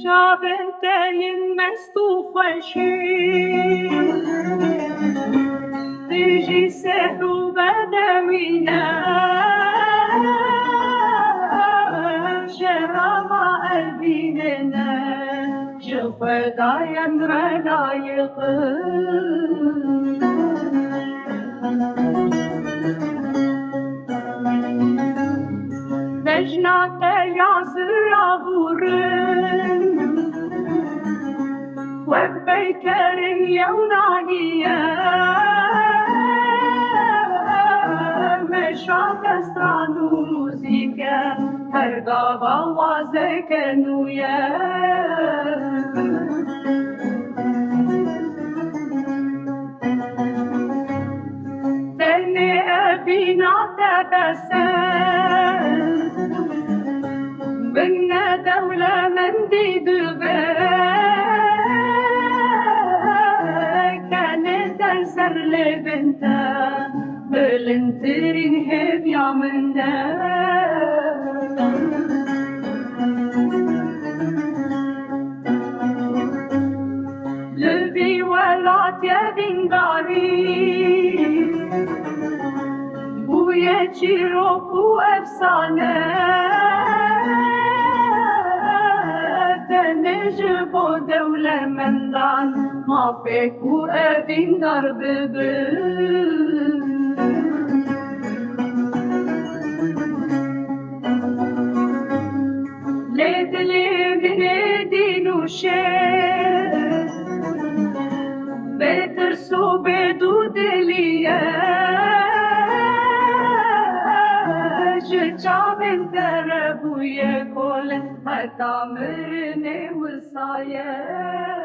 Javentejn mestufaxi Tiġi seħu badawina Xera ma qalbina Ġufa dajan ranayiq Vejnate yazıra vurun Vekbeykerin yevnaniye Meşat estranu muzike Her gava vazekenuye Teni evina tebesen بنا دولة من دي كانت تنسر لبنتا بلنترين هيب يا منا لبي ولات يا بنغاري ويا تشيروكو أفسانة نجبو دولة مندان ما فيكو أبين درب ليد ليدي نوشي بترسو بدو دليا جابن دربو يكل هتامرني وصايا